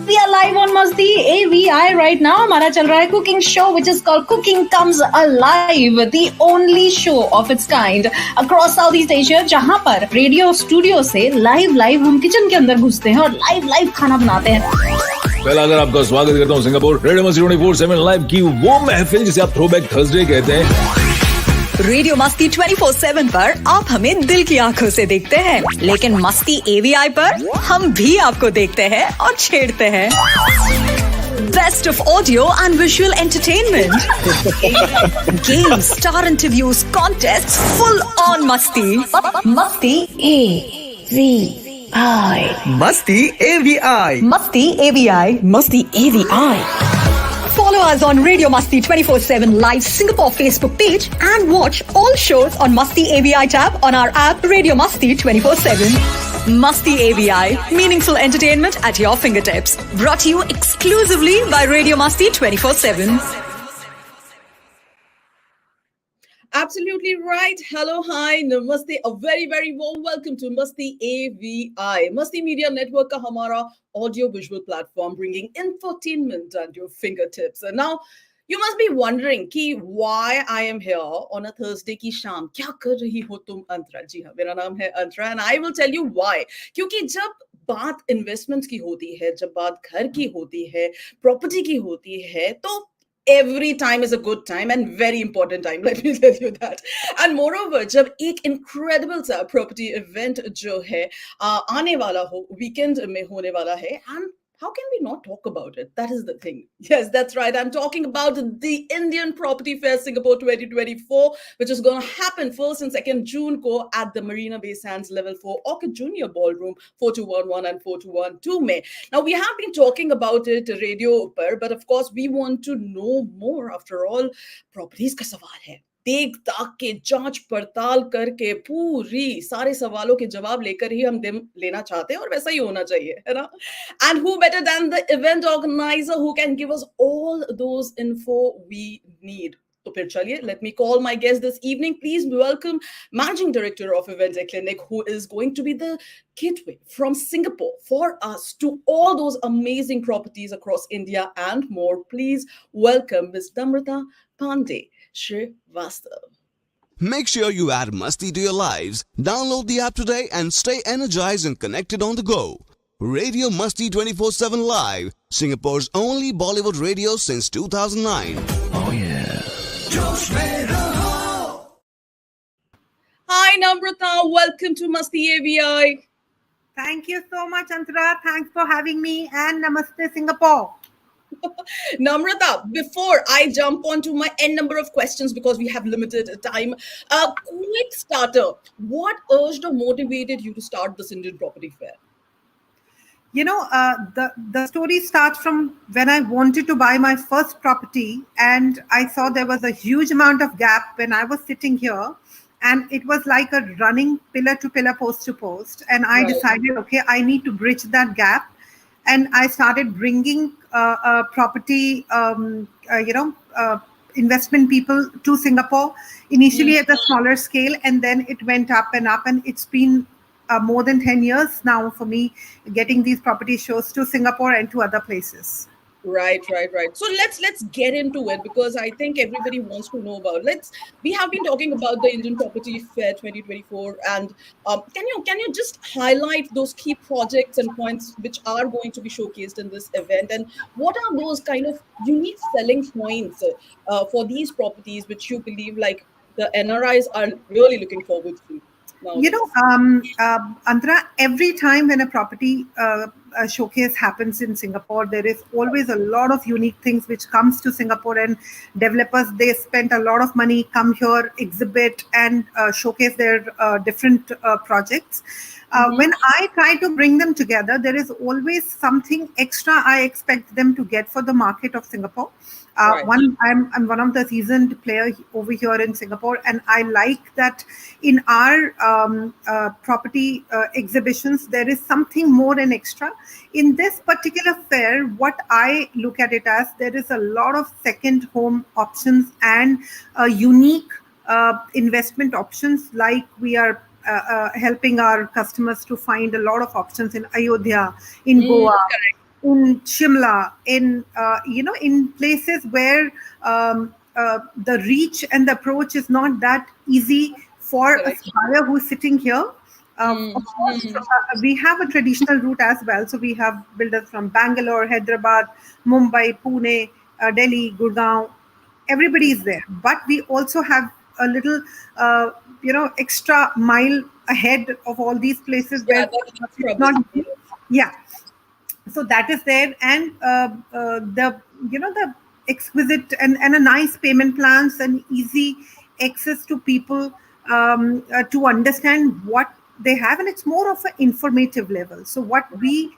We are live on Masti AVI right now. हमारा चल रहा है cooking show which is called Cooking Comes Alive, the only show of its kind across Southeast Asia, जहाँ पर radio studio से live हम kitchen के अंदर घुसते हैं और लाइव खाना बनाते हैं। पहला अगर आपका स्वागत करता हूँ सिंगापुर रेडियो मस्ती 24/7 लाइव की वो महफिल जिसे आप थ्रोबैक थर्सडे कहते हैं। रेडियो मस्ती 24/7 पर आप हमें दिल की आंखों से देखते हैं, लेकिन मस्ती एवीआई पर हम भी आपको देखते हैं और छेड़ते हैं। Best of audio and visual entertainment, games, star interviews, contest, full on मस्ती। मस्ती एवीआई, मस्ती AVI. मस्ती एवीआई, मस्ती AVI. Follow us on Radio Masti 24/7 Live Singapore Facebook page and watch all shows on Masti AVI tab on our app Radio Masti 24/7. Masti AVI, meaningful entertainment at your fingertips. Brought to you exclusively by Radio Masti 24/7. Absolutely right. Hello, hi, namaste. A very warm welcome to Masti AVI, Masti Media Network का हमारा audio visual platform bringing infotainment at your fingertips. And now you must be wondering कि why I am here on a Thursday की शाम, क्या कर रही हो तुम अंतरा? जी हाँ, मेरा नाम है अंतरा and I will tell you why. क्योंकि जब बात इन्वेस्टमेंट्स की होती है, जब बात घर की होती है, प्रॉपर्टी की होती है, तो every time is a good time and very important time, let me tell you that. And moreover, जब एक incredible सा property event जो है आने वाला हो, weekend में होने वाला है, and how can we not talk about it? That is the thing. Yes, that's right. I'm talking about the Indian Property Fair Singapore 2024, which is going to happen 1st and 2nd June ko at the Marina Bay Sands Level 4 Orchid Junior Ballroom 4211 and 4212 mein. Now, we have been talking about it radio par, but of course, we want to know more. After all, properties ka sawal hai. देख दाख के जांच पड़ताल करके पूरी सारे सवालों के जवाब लेकर ही हम दिन लेना चाहते हैं और वैसा ही होना चाहिए, है ना? And who better than the event organizer who can give us all those info we need. तो फिर चलिए, let me call my guest this evening. Please welcome Managing Director of Events Clinic, who is going to be the gateway from Singapore for us to all those amazing properties across India and more. Please welcome Ms. Namrata Pandey Srivastav. Make sure you add Masti to your lives. Download the app today and stay energized and connected on the go. Radio Masti 24/7 Live, Singapore's only Bollywood radio since 2009. Oh yeah. Hi Namrata, welcome to Masti AVI. Thank you so much, Antara. Thanks for having me, and Namaste Singapore. Namrata, before I jump on to my n number of questions because we have limited time, a quick starter. What urged or motivated you to start this Indian property fair? You know, the story starts from when I wanted to buy my first property, and I saw there was a huge amount of gap when I was sitting here, and it was like a running pillar to pillar, post to post, and I decided, okay, I need to bridge that gap. And I started bringing property, investment people to Singapore, initially at a smaller scale, and then it went up and up. And it's been more than 10 years now for me getting these property shows to Singapore and to other places. Right. So let's get into it because I think everybody wants to know about. We have been talking about the Indian Property Fair 2024, and can you just highlight those key projects and points which are going to be showcased in this event, and what are those kind of unique selling points for these properties which you believe like the NRIs are really looking forward to? You know, Antara, every time when a property showcase happens in Singapore, there is always a lot of unique things which comes to Singapore, and developers, they spend a lot of money, come here, exhibit and showcase their different projects. When I try to bring them together, there is always something extra I expect them to get for the market of Singapore. I'm one of the seasoned players over here in Singapore, and I like that in our property exhibitions, there is something more and extra. In this particular fair, what I look at it as, there is a lot of second home options and unique investment options, like we are helping our customers to find a lot of options in Ayodhya, in Goa, in Shimla, in in places where the reach and the approach is not that easy for a Correct. buyer who's sitting here. Of course, we have a traditional route as well. So we have builders from Bangalore, Hyderabad, Mumbai, Pune, Delhi, Gurgaon. Everybody is there, but we also have a little, extra mile ahead of all these places Yeah, where that's it's probably. not. Yeah, so that is there, and the exquisite and a nice payment plans and easy access to people to understand what they have, and it's more of an informative level. So what we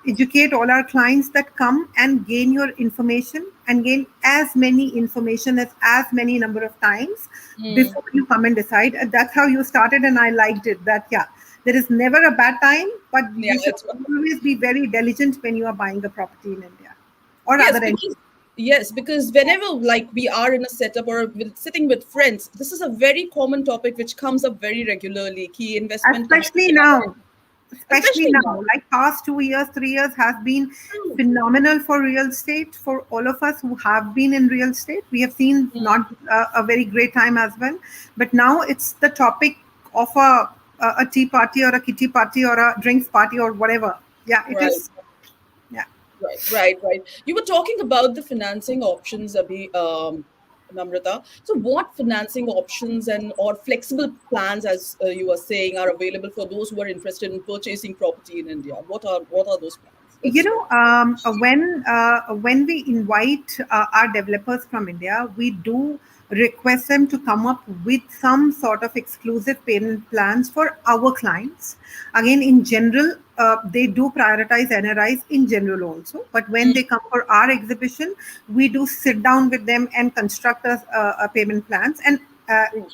educate all our clients that come and gain your information and gain as many information as many number of times before you come and decide. And that's how you started, and I liked it. That yeah, there is never a bad time, but Yeah, you should it's always be very diligent when you are buying a property in India or yes, other. because whenever like we are in a setup or sitting with friends, this is a very common topic which comes up very regularly. Key investment, Especially now, especially especially now, now. like past 2 years, 3 years has been phenomenal for real estate. For all of us who have been in real estate, we have seen not a very great time as well, but now it's the topic of a tea party or a kitty party or a drinks party or whatever. Yeah, it Right. is. Yeah. Right. You were talking about the financing options, Namrata. So, what financing options and or flexible plans, as you were saying, are available for those who are interested in purchasing property in India? What are those plans? Let's talk. When we invite our developers from India, we do request them to come up with some sort of exclusive payment plans for our clients. Again, in general, they do prioritize NRIs in general also. But when they come for our exhibition, we do sit down with them and construct a payment plans. And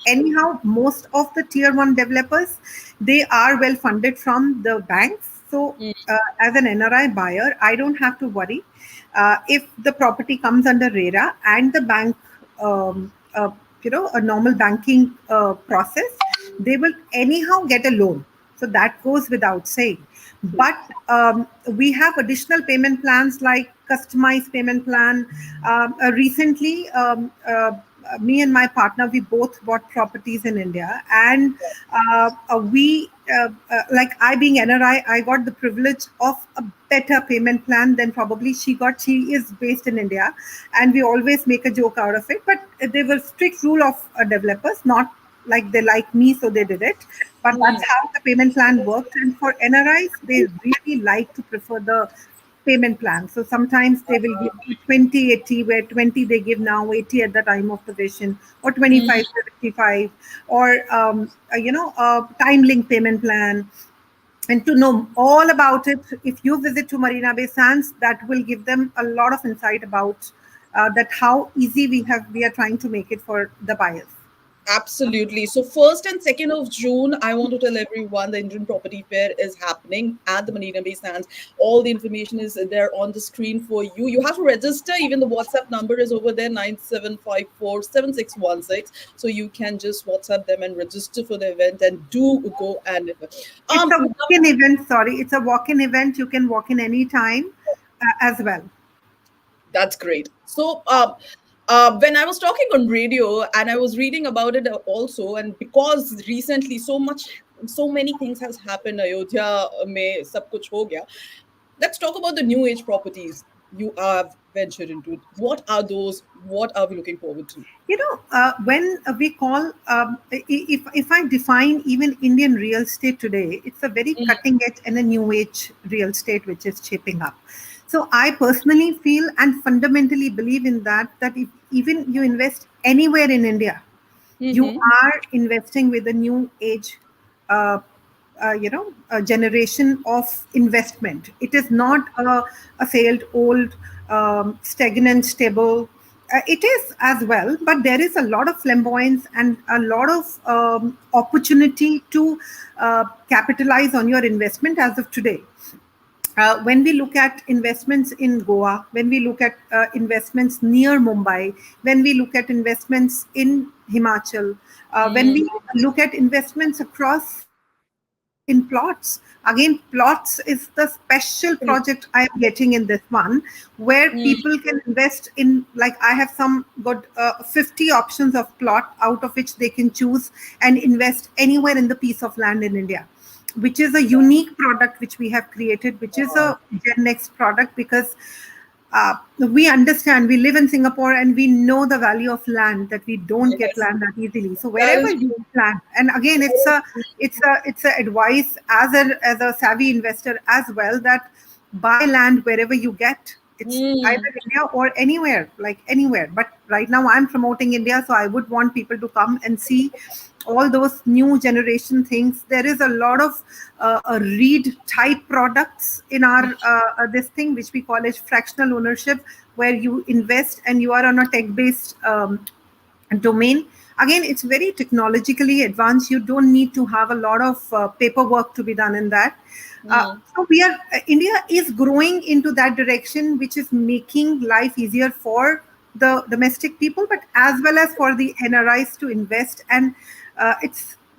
anyhow, most of the tier one developers, they are well funded from the banks. So, as an NRI buyer, I don't have to worry if the property comes under RERA and the bank, a normal banking process, they will anyhow get a loan. So that goes without saying. But we have additional payment plans like customized payment plan. Recently, me and my partner, we both bought properties in India, and like I being NRI, I got the privilege of a better payment plan than probably she got. She is based in India, and we always make a joke out of it. But they were strict rule of developers, not like they like me, so they did it. But that's how the payment plan works. And for NRIs, they really like to prefer the payment plan. So sometimes they will give you 20/80, where 20 they give now, 80 at the time of possession, or 25/75, or time link payment plan. And to know all about it, if you visit to Marina Bay Sands, that will give them a lot of insight about that how easy we are trying to make it for the buyers. Absolutely. So, 1st and 2nd of June, I want to tell everyone the Indian Property Fair is happening at the Marina Bay Sands. All the information is there on the screen for you. You have to register. Even the WhatsApp number is over there, 97547616. So you can just WhatsApp them and register for the event and do go and It's a walk-in event. Sorry, it's a walk-in event. You can walk in any time as well. That's great. So, when I was talking on radio and I was reading about it also, and because recently so many things has happened, Ayodhya mein sab kuch ho gaya. Let's talk about the new age properties you have ventured into. What are those? What are we looking forward to? When we call, if I define even Indian real estate today, it's a very cutting edge and a new age real estate which is shaping up. So I personally feel and fundamentally believe in that if even you invest anywhere in India, you are investing with a new age, a generation of investment. It is not a failed, old, stagnant, stable. It is as well, but there is a lot of flamboyance and a lot of opportunity to capitalize on your investment as of today. When we look at investments in Goa, when we look at investments near Mumbai, when we look at investments in Himachal, when we look at investments across in plots. Again, plots is the special project I am getting in this one, where people can invest in, like I have some good 50 options of plot, out of which they can choose and invest anywhere in the piece of land in India, which is a unique product which we have created, which is a Gen Next product, because we understand, we live in Singapore and we know the value of land, that we don't get land that easily. So wherever you land, and again, it's a advice as a savvy investor as well, that buy land wherever you get. It's either India or anywhere, like anywhere. But right now I'm promoting India, so I would want people to come and see all those new generation things. There is a lot of REIT type products in our this thing, which we call as fractional ownership, where you invest and you are on a tech based domain. Again, it's very technologically advanced. You don't need to have a lot of paperwork to be done in that. So India is growing into that direction, which is making life easier for the domestic people, but as well as for the NRIs to invest. And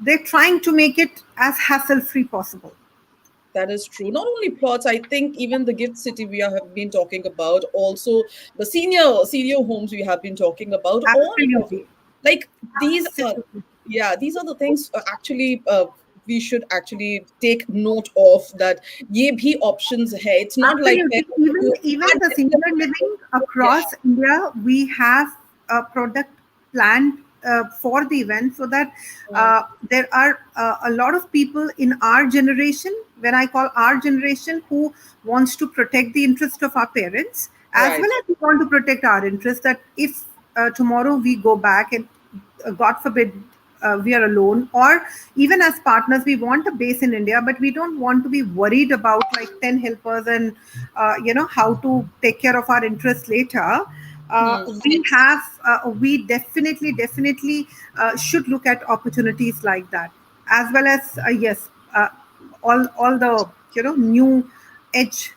they're trying to make it as hassle-free possible. That is true. Not only plots, I think even the gift city we have been talking about, also the senior homes we have been talking about. Absolutely. Like these are the things actually we should actually take note of, that ye bhi options hai. It's not Absolutely. like even the senior living across India, we have a product planned for the event, so that there are a lot of people in our generation, when I call our generation, who wants to protect the interest of our parents, as well as we want to protect our interest, that if tomorrow we go back and God forbid we are alone, or even as partners, we want a base in India, but we don't want to be worried about like 10 helpers and how to take care of our interests later. We definitely should look at opportunities like that, as well as all the new edge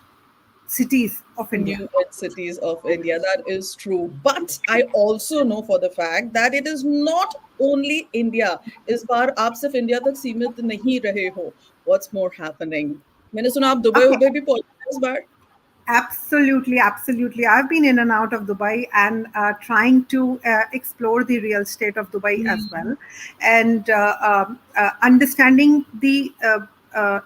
cities of India. New cities of India. That is true. But I also know for the fact that it is not only India. इस बार आप सिर्फ India तक सीमित नहीं रहे हो. What's more happening? मैंने सुना आप दुबई भी पहुंचे इस बार. Absolutely. I've been in and out of Dubai and trying to explore the real estate of Dubai as well, and understanding the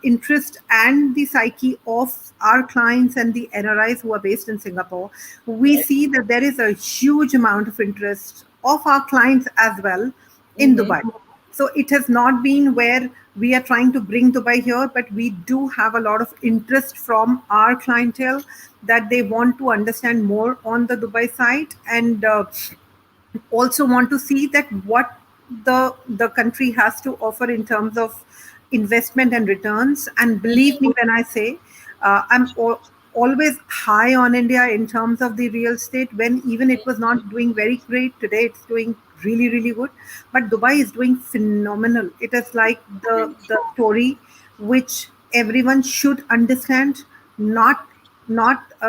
interest and the psyche of our clients and the NRIs who are based in Singapore. We see that there is a huge amount of interest of our clients as well in Dubai. So it has not been where we are trying to bring Dubai here, but we do have a lot of interest from our clientele that they want to understand more on the Dubai side, and also want to see that what the country has to offer in terms of investment and returns. And believe me when I say I'm always high on India in terms of the real estate, when even it was not doing very great. Today it's doing really good, but Dubai is doing phenomenal. It is like the story which everyone should understand, not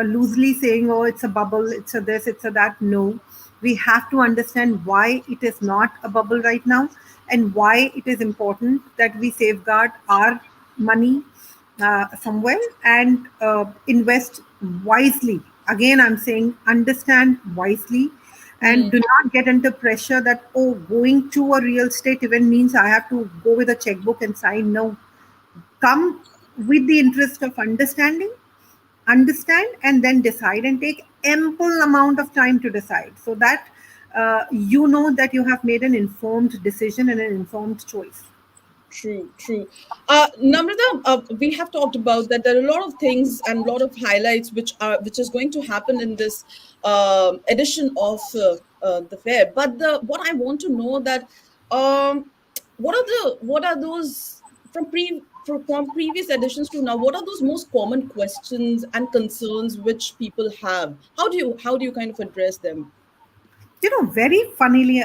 loosely saying, oh, it's a bubble, it's a this, it's a that. No, we have to understand why it is not a bubble right now, and why it is important that we safeguard our money somewhere and invest wisely. Again, I'm saying understand wisely, and do not get under pressure that, oh, going to a real estate event means I have to go with a checkbook and sign. No, come with the interest of understand, and then decide, and take ample amount of time to decide, so that you know that you have made an informed decision and an informed choice. True. Namrata, we have talked about that there are a lot of things and a lot of highlights which is going to happen in this edition of the fair. But what I want to know that what are those from previous editions to now? What are those most common questions and concerns which people have? How do you kind of address them? Very funnily,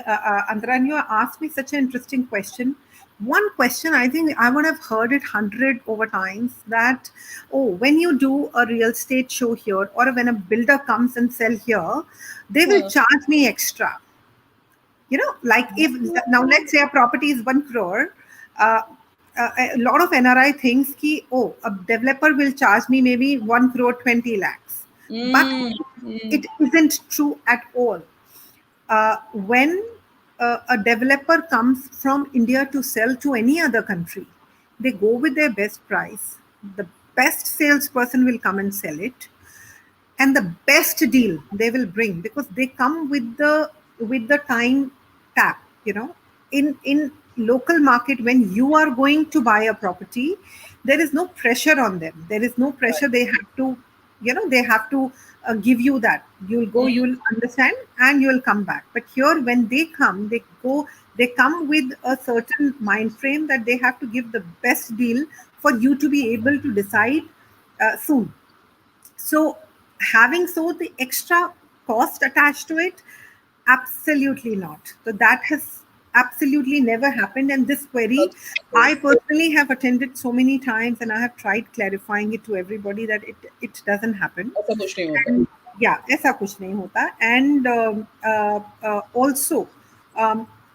Andra, you asked me such an interesting question. One question, I think I would have heard it 100 over times, that, oh, when you do a real estate show here, or when a builder comes and sell here, they will charge me extra. Like if now let's say a property is 1 crore, a lot of NRI thinks ki, oh, a developer will charge me maybe 1 crore 20 lakhs. But it isn't true at all. When a developer comes from India to sell to any other country, they go with their best price. The best salesperson will come and sell it, and the best deal they will bring, because they come with the time tap. In local market, when you are going to buy a property, there is no pressure on them. There is no pressure. They have to, they have to give you that. You'll go, you'll understand, and you'll come back. But here, when they come, they come with a certain mind frame that they have to give the best deal for you to be able to decide soon. So having the extra cost attached to it, absolutely not. So that has absolutely never happened. And this query, I personally have attended so many times, and I have tried clarifying it to everybody that it doesn't happen. ऐसा कुछ नहीं होता. And, yeah, ऐसा कुछ नहीं होता. And also,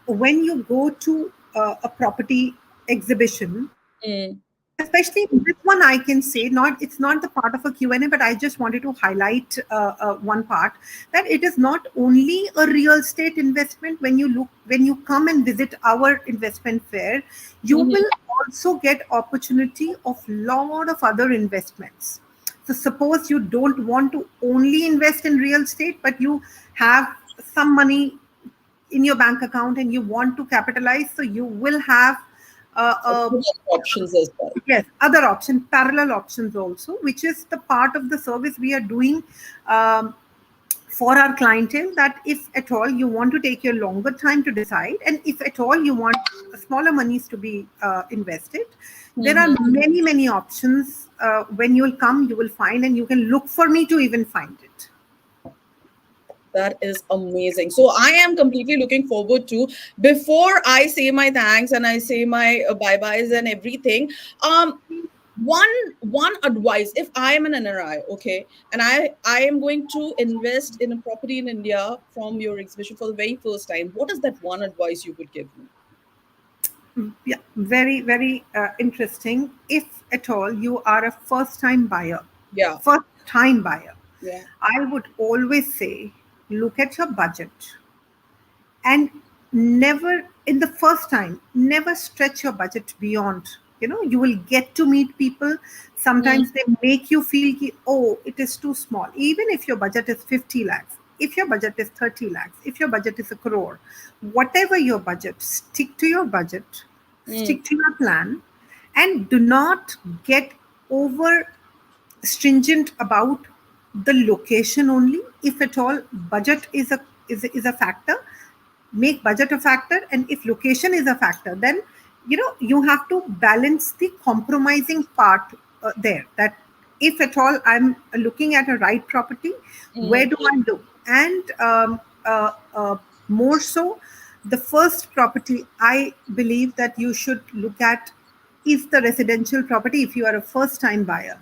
when you go to a property exhibition, especially this one, I can say, it's not the part of a Q&A, but I just wanted to highlight one part, that it is not only a real estate investment. When you come and visit our investment fair, you will also get opportunity of lot of other investments. So suppose you don't want to only invest in real estate, but you have some money in your bank account and you want to capitalize, so you will have options as well. Yes, other options, parallel options also, which is the part of the service we are doing for our clientele, that if at all you want to take your longer time to decide, and if at all you want smaller monies to be invested, there are many, many options. When you will come, you will find, and you can look for me to even find it. That is amazing. So I am completely looking forward to, before I say my thanks and I say my bye-byes and everything, one advice, if I am an NRI, okay, and I am going to invest in a property in India from your exhibition for the very first time, what is that one advice you would give me? Yeah, very, very interesting. If at all you are a first-time buyer, I would always say, look at your budget, and never stretch your budget beyond. You will get to meet people. Sometimes they make you feel, oh, it is too small. Even if your budget is 50 lakhs, if your budget is 30 lakhs, if your budget is 1 crore, whatever your budget, stick to your budget, stick to your plan, and do not get over stringent about the location only. If at all budget is a factor, make budget a factor. And if location is a factor, then you have to balance the compromising part there, that if at all I'm looking at a right property, where do I look? And more so, the first property I believe that you should look at is the residential property. If you are a first time buyer,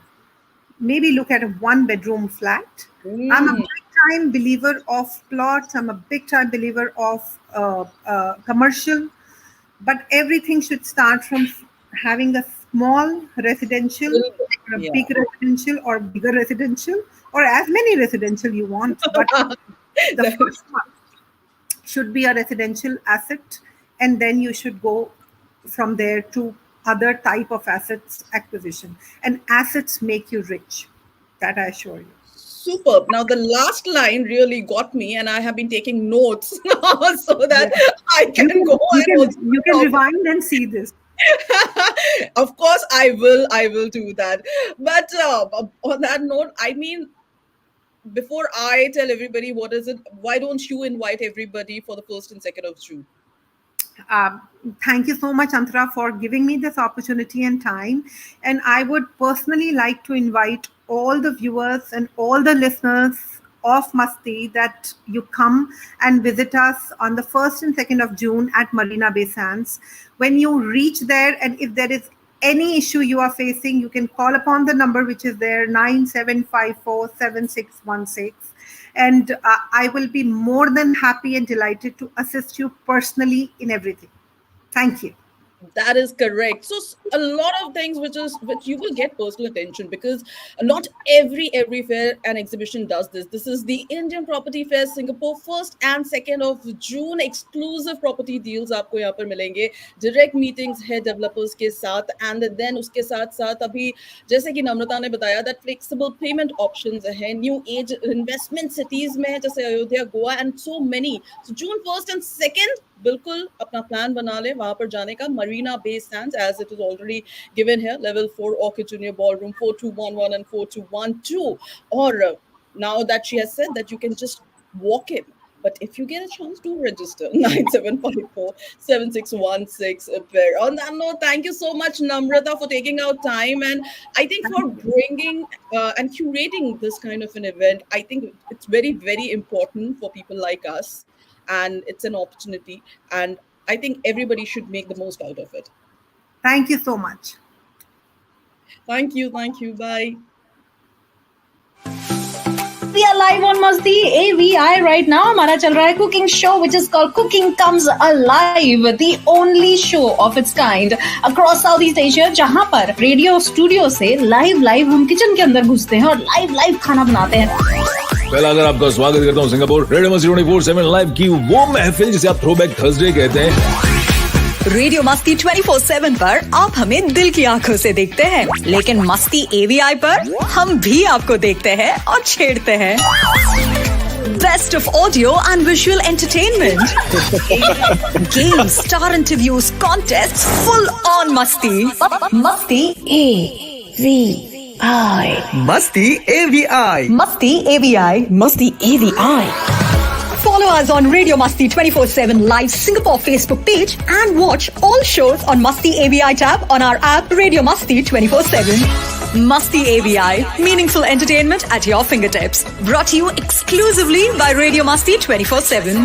maybe look at a 1-bedroom flat. I'm a big time believer of plots. I'm a big time believer of commercial, but everything should start from having a small residential, or a big residential, or bigger residential, or as many residential you want. But the first one should be a residential asset, and then you should go from there to other type of assets acquisition. And assets make you rich. That I assure you. Superb. Now, the last line really got me, and I have been taking notes so that I can go. You can rewind and see this. Of course, I will do that. But on that note, I mean, before I tell everybody what is it, why don't you invite everybody for the 1st and 2nd of June? Thank you so much, Antara, for giving me this opportunity and time. And I would personally like to invite all the viewers and all the listeners of Masti that you come and visit us on the 1st and 2nd of June at Marina Bay Sands. When you reach there, and if there is any issue you are facing, you can call upon the number which is there, 97547616. And I will be more than happy and delighted to assist you personally in everything. Thank you. That is correct. So a lot of things which you will get personal attention, because not every fair and exhibition does this. This is the Indian Property Fair Singapore, 1st and 2nd of June. Exclusive property deals आपको यहाँ पर मिलेंगे. Direct meetings है developers के साथ, and then उसके साथ साथ अभी जैसे कि नम्रता ने बताया that flexible payment options है, new age investment cities में जैसे Ayodhya, Goa and so many. So June 1st and 2nd बिल्कुल अपना प्लान बना ले वहां पर जाने का. Marina Bay Sands, as it is already given here, level 4 Orchid Junior Ballroom, 4211 and 4212. Or now that she has said that you can just walk in, but if you get a chance to register, 9754-7616. On that note, thank you so much, Namrata, for taking out time, and I think for bringing and curating this kind of an event. I think it's very, very important for people like us, and it's an opportunity, and I think everybody should make the most out of it. Thank you so much. Thank you, bye. We are live on Masti AVI right now. हमारा चल रहा है cooking show which is called Cooking Comes Alive, the only show of its kind across Southeast Asia, जहाँ पर radio studio से live हम kitchen के अंदर घुसते हैं और लाइव खाना बनाते हैं. पहला अगर आपका स्वागत करता हूँ सिंगापुर रेडियो मस्ती 24/7 लाइव की वो महफिल जिसे आप थ्रोबैक थर्सडे कहते हैं. रेडियो मस्ती 24/7 पर आप हमें दिल की आंखों से देखते हैं, लेकिन मस्ती एवीआई पर हम भी आपको देखते हैं और छेड़ते हैं. Best of audio and visual entertainment. Games, star interviews, contests, full on masti. Masti AVI. Masti AVI. Masti AVI. Masti AVI. Follow us on Radio Masti 24/7 Live Singapore Facebook page and watch all shows on Masti AVI tab on our app Radio Masti 24/7. Masti AVI, meaningful entertainment at your fingertips. Brought to you exclusively by Radio Masti 24/7.